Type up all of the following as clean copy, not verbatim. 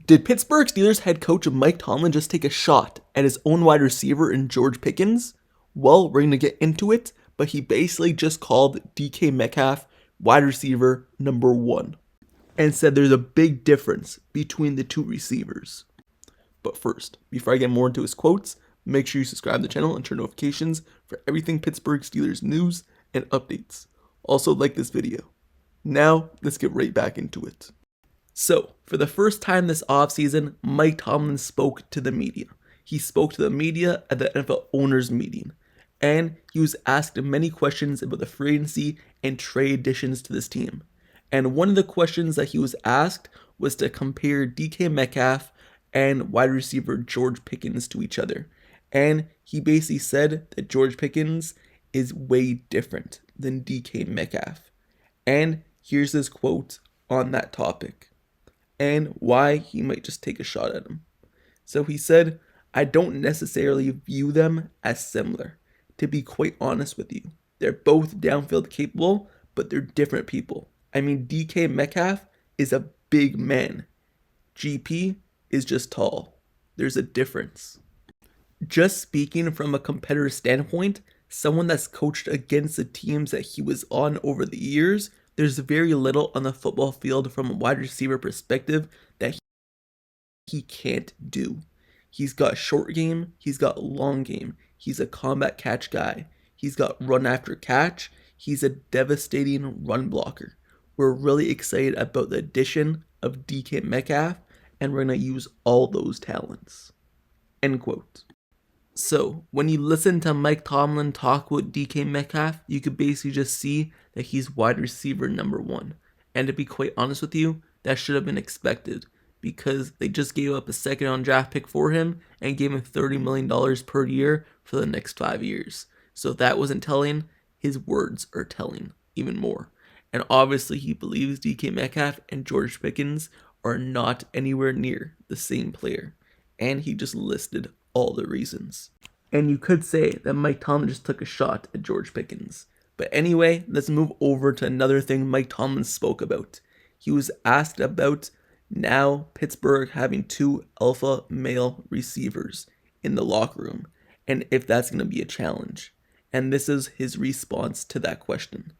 Did Pittsburgh Steelers head coach Mike Tomlin just take a shot at his own wide receiver in George Pickens? Well, we're going to get into it, but he basically just called DK Metcalf wide receiver number 1 and said there's a big difference between the two receivers. But first, before I get more into his quotes, make sure you subscribe to the channel and turn notifications for everything Pittsburgh Steelers news and updates. Also, like this video. Now, let's get right back into it. So, for the first time this offseason, Mike Tomlin spoke to the media. He spoke to the media at the NFL owners meeting, and he was asked many questions about the free agency and trade additions to this team. And one of the questions that he was asked was to compare DK Metcalf and wide receiver George Pickens to each other. And he basically said that George Pickens is way different than DK Metcalf. And here's his quote on that topic and why he might just take a shot at him. So he said, "I don't necessarily view them as similar. To be quite honest with you, they're both downfield capable, but they're different people. I mean, DK Metcalf is a big man. GP is just tall. There's a difference." Just speaking from a competitor standpoint, someone that's coached against the teams that he was on over the years, there's very little on the football field from a wide receiver perspective that he can't do. He's got short game, he's got long game, he's a combat catch guy, he's got run after catch, he's a devastating run blocker. We're really excited about the addition of DK Metcalf, and we're going to use all those talents. End quote. So, when you listen to Mike Tomlin talk about DK Metcalf, you could basically just see that he's wide receiver number 1. And to be quite honest with you, that should have been expected, because they just gave up a second-round draft pick for him and gave him $30 million per year for the next 5 years. So if that wasn't telling, his words are telling even more. And obviously he believes DK Metcalf and George Pickens are not anywhere near the same player. And he just listed all the reasons. And you could say that Mike Tomlin just took a shot at George Pickens. But anyway, let's move over to another thing Mike Tomlin spoke about. He was asked about now Pittsburgh having 2 alpha male receivers in the locker room, and if that's going to be a challenge. And this is his response to that question.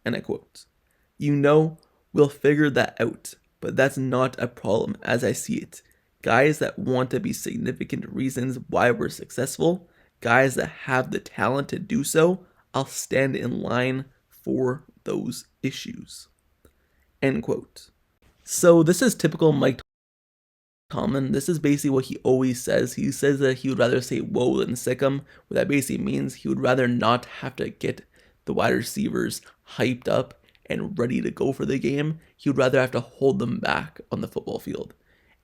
And I quote, "You know, we'll figure that out, but that's not a problem as I see it. Guys that want to be significant reasons why we're successful, guys that have the talent to do so, I'll stand in line for those issues." End quote. So this is typical Mike Tomlin. This is basically what he always says. He says that he would rather say whoa than sick 'em. What that basically means, he would rather not have to get the wide receivers hyped up and ready to go for the game. He would rather have to hold them back on the football field.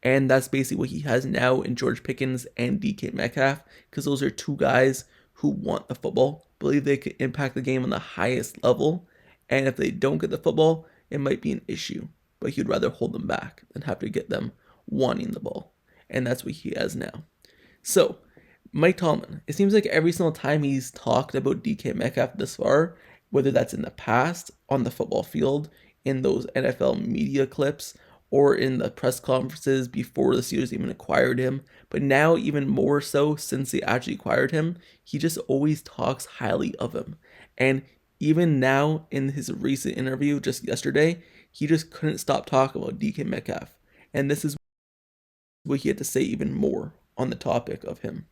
And that's basically what he has now in George Pickens and DK Metcalf, because those are 2 guys who want the football, believe they could impact the game on the highest level, and if they don't get the football, it might be an issue. But he'd rather hold them back than have to get them wanting the ball. And that's what he has now. So, Mike Tomlin, it seems like every single time he's talked about DK Metcalf this far, whether that's in the past, on the football field, in those NFL media clips, or in the press conferences before the Steelers even acquired him, but now even more so since they actually acquired him, he just always talks highly of him. And even now in his recent interview just yesterday, he just couldn't stop talking about DK Metcalf. And this is what he had to say even more on the topic of him.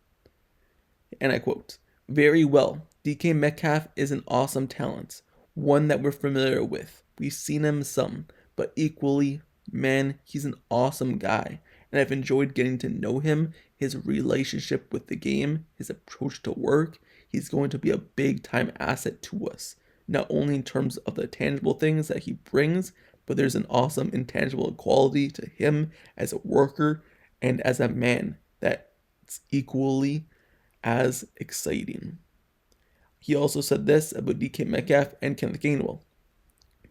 And I quote, "Very well, DK Metcalf is an awesome talent, one that we're familiar with. We've seen him some, but equally, man, he's an awesome guy, and I've enjoyed getting to know him, his relationship with the game, his approach to work. He's going to be a big-time asset to us, not only in terms of the tangible things that he brings, but there's an awesome intangible quality to him as a worker and as a man that's equally as exciting." He also said this about DK Metcalf and Kenneth Gainwell.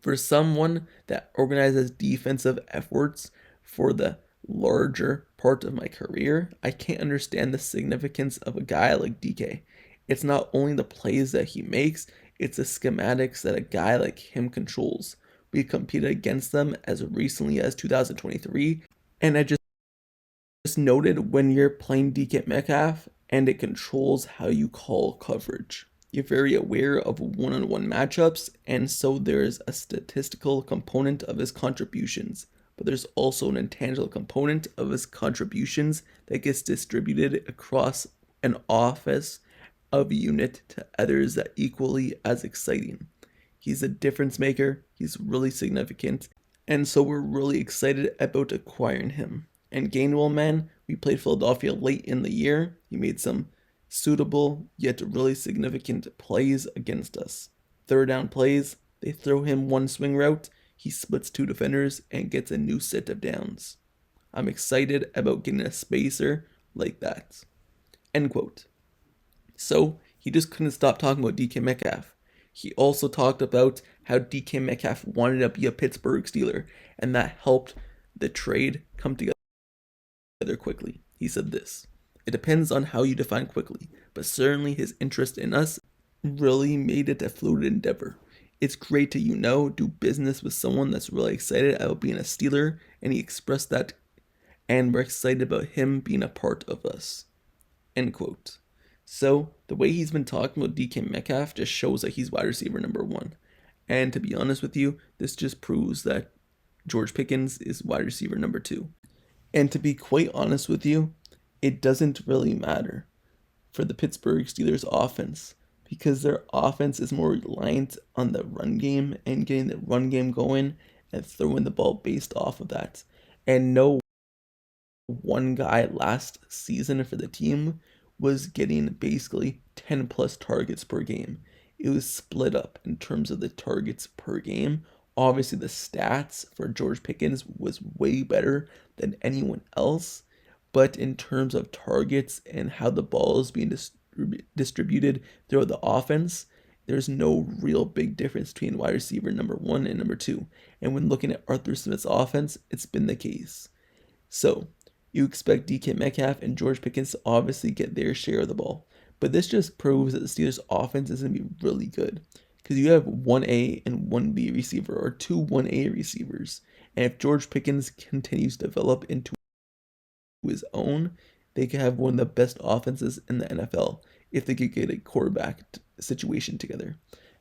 "For someone that organizes defensive efforts for the larger part of my career, I can't understand the significance of a guy like DK. It's not only the plays that he makes, it's the schematics that a guy like him controls. We competed against them as recently as 2023, and I just Just noted when you're playing DK Metcalf and it controls how you call coverage. You're very aware of one-on-one matchups, and so there's a statistical component of his contributions, but there's also an intangible component of his contributions that gets distributed across an office of unit to others that equally as exciting. He's a difference maker, he's really significant, and so we're really excited about acquiring him. And Gainwell, man, we played Philadelphia late in the year. He made some suitable yet really significant plays against us. Third down plays, they throw him one swing route, he splits two defenders and gets a new set of downs. I'm excited about getting a spacer like that. End quote. So he just couldn't stop talking about DK Metcalf. He also talked about how DK Metcalf wanted to be a Pittsburgh Steeler, and that helped the trade come together quickly. He said this: "It depends on how you define quickly, but certainly his interest in us really made it a fluid endeavor. It's great to, do business with someone that's really excited about being a Steeler, and he expressed that, and we're excited about him being a part of us." End quote. So the way he's been talking about DK Metcalf just shows that he's wide receiver number 1. And to be honest with you, this just proves that George Pickens is wide receiver number 2. And to be quite honest with you, it doesn't really matter for the Pittsburgh Steelers offense, because their offense is more reliant on the run game and getting the run game going and throwing the ball based off of that. And no one guy last season for the team was getting basically 10 plus targets per game. It was split up in terms of the targets per game. Obviously, the stats for George Pickens was way better than anyone else, but in terms of targets and how the ball is being distributed throughout the offense, there's no real big difference between wide receiver number 1 and number 2. And when looking at Arthur Smith's offense, it's been the case. So you expect DK Metcalf and George Pickens to obviously get their share of the ball, but this just proves that the Steelers' offense is going to be really good, because you have 1A and 1B receiver, or 2 1A receivers. And if George Pickens continues to develop into his own, they could have one of the best offenses in the NFL if they could get a quarterback situation together.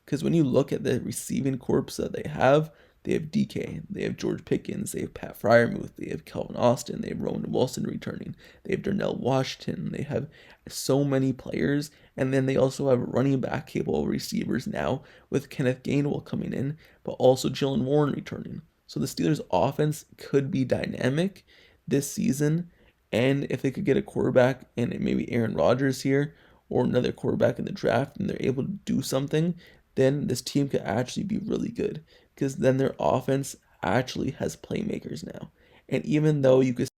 Because when you look at the receiving corps that they have DK, they have George Pickens, they have Pat Freiermuth, they have Calvin Austin, they have Roman Wilson returning, they have Darnell Washington, they have so many players, and then they also have running back capable receivers now with Kenneth Gainwell coming in, but also Jaylen Warren returning. So the Steelers' offense could be dynamic this season, and if they could get a quarterback, and maybe Aaron Rodgers here, or another quarterback in the draft, and they're able to do something, then this team could actually be really good, because then their offense actually has playmakers now. And even though you could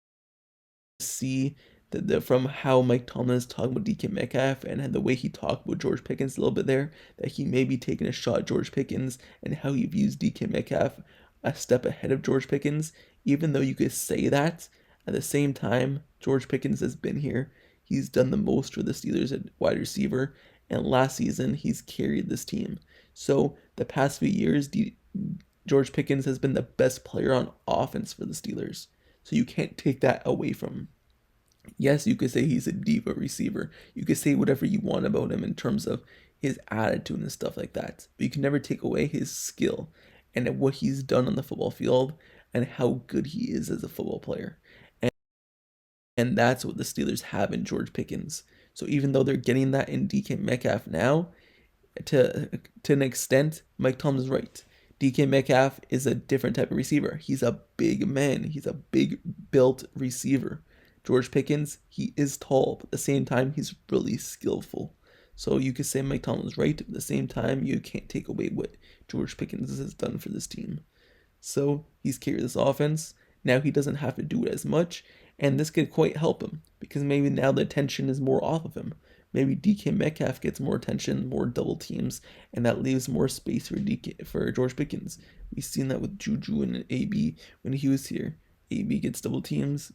see that from how Mike Tomlin is talking about DK Metcalf and the way he talked about George Pickens a little bit there, that he may be taking a shot at George Pickens and how he views DK Metcalf a step ahead of George Pickens. Even though you could say that, at the same time, George Pickens has been here. He's done the most for the Steelers at wide receiver, and last season he's carried this team. So the past few years, George Pickens has been the best player on offense for the Steelers. So you can't take that away from him. Yes, you could say he's a diva receiver. You could say whatever you want about him in terms of his attitude and stuff like that. But you can never take away his skill and what he's done on the football field and how good he is as a football player. And that's what the Steelers have in George Pickens. So even though they're getting that in DK Metcalf now, to an extent, Mike Tomlin's right. DK Metcalf is a different type of receiver. He's a big man. He's a big built receiver. George Pickens, he is tall, but at the same time, he's really skillful. So you could say Mike Tomlin's right, but at the same time, you can't take away what George Pickens has done for this team. So he's carried this offense. Now he doesn't have to do it as much, and this could quite help him, because maybe now the attention is more off of him. Maybe DK Metcalf gets more attention, more double teams, and that leaves more space for George Pickens. We've seen that with Juju and AB when he was here. AB gets double teams,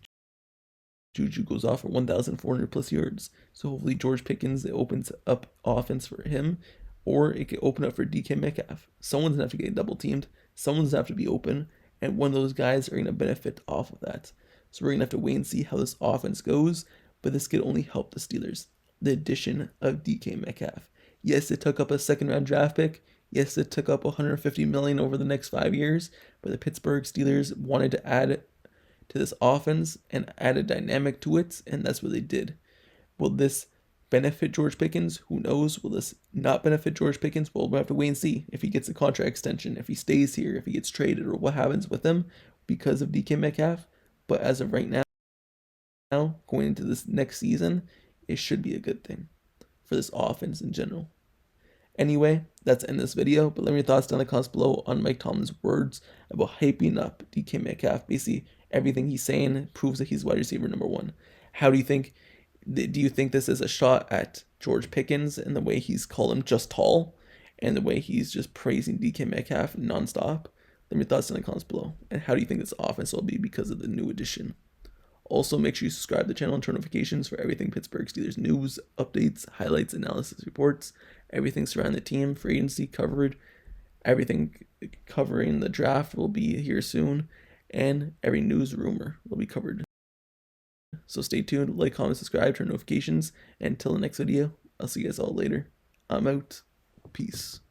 Juju goes off for 1,400 plus yards. So hopefully George Pickens, it opens up offense for him, or it could open up for DK Metcalf. Someone's gonna have to get double teamed, someone's gonna have to be open, and one of those guys are gonna benefit off of that. So we're going to have to wait and see how this offense goes, but this could only help the Steelers. The addition of DK Metcalf. Yes, it took up a second-round draft pick. Yes, it took up $150 million over the next 5 years, but the Pittsburgh Steelers wanted to add to this offense and add a dynamic to it, and that's what they did. Will this benefit George Pickens? Who knows? Will this not benefit George Pickens? Well, we'll have to wait and see if he gets a contract extension, if he stays here, if he gets traded, or what happens with him because of DK Metcalf. But as of right now, going into this next season, it should be a good thing for this offense in general. Anyway, that's the end of this video, but let me know your thoughts down in the comments below on Mike Tomlin's words about hyping up DK Metcalf. Basically, everything he's saying proves that he's wide receiver number 1. How do you think this is a shot at George Pickens and the way he's called him just tall and the way he's just praising DK Metcalf nonstop? Let me know your thoughts in the comments below. And how do you think this offense will be because of the new addition? Also, make sure you subscribe to the channel and turn notifications for everything Pittsburgh Steelers news, updates, highlights, analysis, reports, everything surrounding the team, free agency covered, everything covering the draft will be here soon, and every news rumor will be covered. So stay tuned, like, comment, subscribe, turn notifications, and until the next video, I'll see you guys all later. I'm out. Peace.